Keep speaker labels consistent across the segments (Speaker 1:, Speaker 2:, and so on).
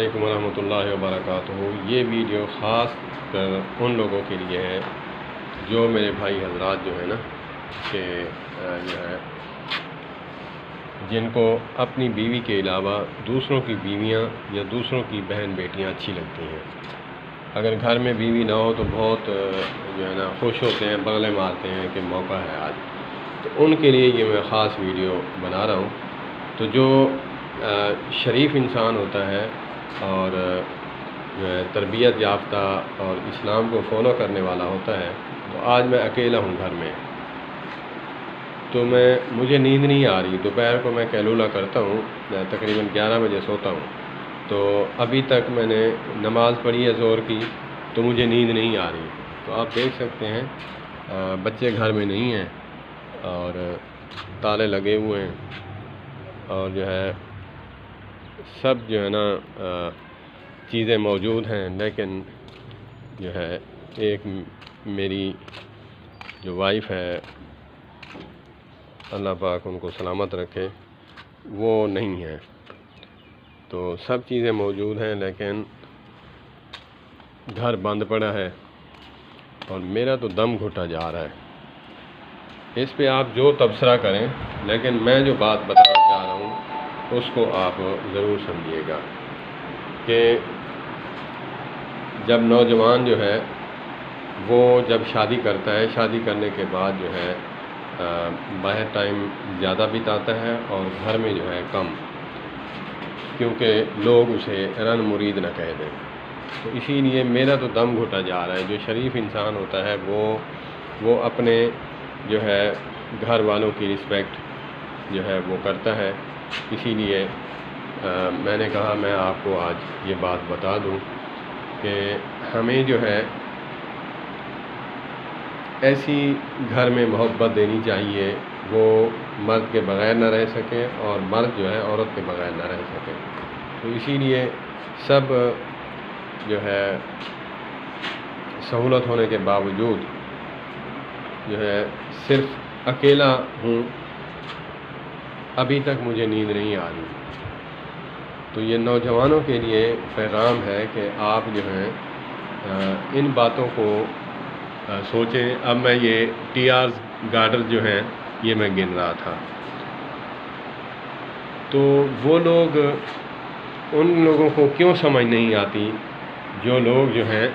Speaker 1: علیکم ورحمۃ اللہ وبرکاتہ۔ یہ ویڈیو خاص کر ان لوگوں کے لیے ہے جو میرے بھائی حضرات جو ہے نا کہ جو ہے جن کو اپنی بیوی کے علاوہ دوسروں کی بیویاں یا دوسروں کی بہن بیٹیاں اچھی لگتی ہیں۔ اگر گھر میں بیوی نہ ہو تو بہت جو ہے نا خوش ہوتے ہیں، بغلے مارتے ہیں کہ موقع ہے آج۔ تو ان کے لیے یہ میں خاص ویڈیو بنا رہا ہوں۔ تو جو شریف انسان ہوتا ہے اور جو ہے تربیت یافتہ اور اسلام کو فالو کرنے والا ہوتا ہے، تو آج میں اکیلا ہوں گھر میں، تو مجھے نیند نہیں آ رہی۔ دوپہر کو میں قیلولہ کرتا ہوں، تقریباً 11 بجے سوتا ہوں، تو ابھی تک میں نے نماز پڑھی ہے ظہر کی، تو مجھے نیند نہیں آ رہی۔ تو آپ دیکھ سکتے ہیں بچے گھر میں نہیں ہیں اور تالے لگے ہوئے ہیں، اور جو ہے سب جو ہے نا چیزیں موجود ہیں، لیکن جو ہے ایک میری جو وائف ہے، اللہ پاک ان کو سلامت رکھے، وہ نہیں ہے۔ تو سب چیزیں موجود ہیں لیکن گھر بند پڑا ہے اور میرا تو دم گھٹا جا رہا ہے۔ اس پہ آپ جو تبصرہ کریں، لیکن میں جو بات بتانا چاہ رہا ہوں اس کو آپ ضرور سمجھیے گا کہ جب نوجوان جو ہے وہ جب شادی کرتا ہے، شادی کرنے کے بعد جو ہے باہر ٹائم زیادہ بتاتا ہے اور گھر میں جو ہے کم، کیونکہ لوگ اسے رن مرید نہ کہہ دیں۔ تو اسی لیے میرا تو دم گھٹا جا رہا ہے۔ جو شریف انسان ہوتا ہے وہ اپنے جو ہے گھر والوں کی رسپیکٹ جو ہے وہ کرتا ہے۔ اسی لیے میں نے کہا میں آپ کو آج یہ بات بتا دوں کہ ہمیں جو ہے ایسی گھر میں محبت دینی چاہیے وہ مرد کے بغیر نہ رہ سکے اور مرد جو ہے عورت کے بغیر نہ رہ سکے۔ تو اسی لیے سب جو ہے سہولت ہونے کے باوجود جو ہے صرف اکیلا ہوں، ابھی تک مجھے نیند نہیں آ رہی۔ تو یہ نوجوانوں کے لیے پیغام ہے کہ آپ جو ہیں ان باتوں کو سوچیں۔ اب میں یہ ٹی آرز گارڈر جو ہیں یہ میں گن رہا تھا، تو وہ لوگ ان لوگوں کو کیوں سمجھ نہیں آتی جو لوگ جو ہیں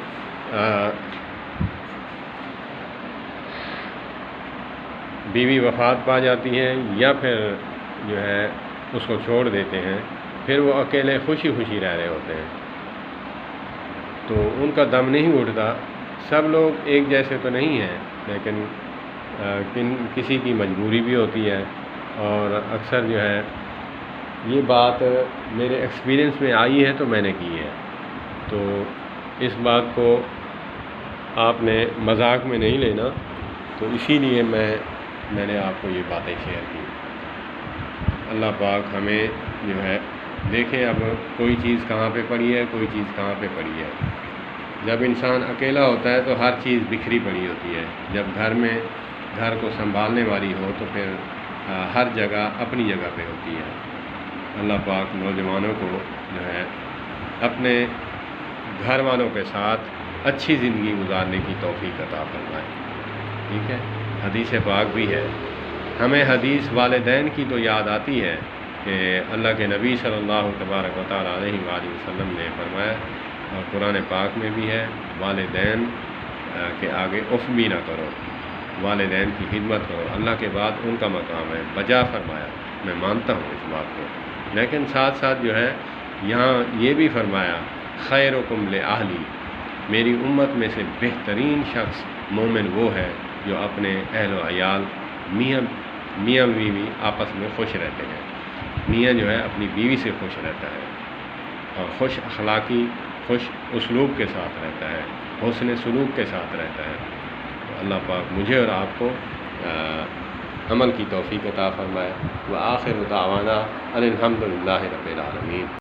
Speaker 1: بیوی وفات پا جاتی ہے یا پھر جو ہے اس کو چھوڑ دیتے ہیں، پھر وہ اکیلے خوشی خوشی رہ رہے ہوتے ہیں، تو ان کا دم نہیں اٹھتا۔ سب لوگ ایک جیسے تو نہیں ہیں، لیکن کسی کی مجبوری بھی ہوتی ہے، اور اکثر جو ہے یہ بات میرے ایکسپیرینس میں آئی ہے تو میں نے کی ہے۔ تو اس بات کو آپ نے مذاق میں نہیں لینا، تو اسی لیے میں نے آپ کو یہ باتیں شیئر کی۔ اللہ پاک ہمیں جو ہے دیکھیں اب کوئی چیز کہاں پہ پڑی ہے، کوئی چیز کہاں پہ پڑی ہے۔ جب انسان اکیلا ہوتا ہے تو ہر چیز بکھری پڑی ہوتی ہے، جب گھر کو سنبھالنے والی ہو تو پھر ہر جگہ اپنی جگہ پہ ہوتی ہے۔ اللہ پاک نوجوانوں کو جو ہے اپنے گھر والوں کے ساتھ اچھی زندگی گزارنے کی توفیق عطا فرمائے۔ ٹھیک ہے، حدیث پاک بھی ہے، ہمیں حدیث والدین کی تو یاد آتی ہے کہ اللہ کے نبی صلی اللہ تبارک و تعالیٰ علیہ وآلہ وسلم نے فرمایا، اور قرآن پاک میں بھی ہے، والدین کے آگے اف بھی نہ کرو، والدین کی خدمت کرو، اللہ کے بعد ان کا مقام ہے، بجا فرمایا۔ میں مانتا ہوں اس بات کو، لیکن ساتھ ساتھ جو ہے یہاں یہ بھی فرمایا، خیرکم لأہلی، میری امت میں سے بہترین شخص مومن وہ ہے جو اپنے اہل و عیال میاں بیوی آپس میں خوش رہتے ہیں۔ میاں جو ہے اپنی بیوی سے خوش رہتا ہے اور خوش اخلاقی، خوش اسلوب کے ساتھ رہتا ہے، حسن سلوک کے ساتھ رہتا ہے۔ تو اللہ پاک مجھے اور آپ کو عمل کی توفیق عطا فرمائے۔ وآخر دعوانا ان الحمد للہ رب العالمین۔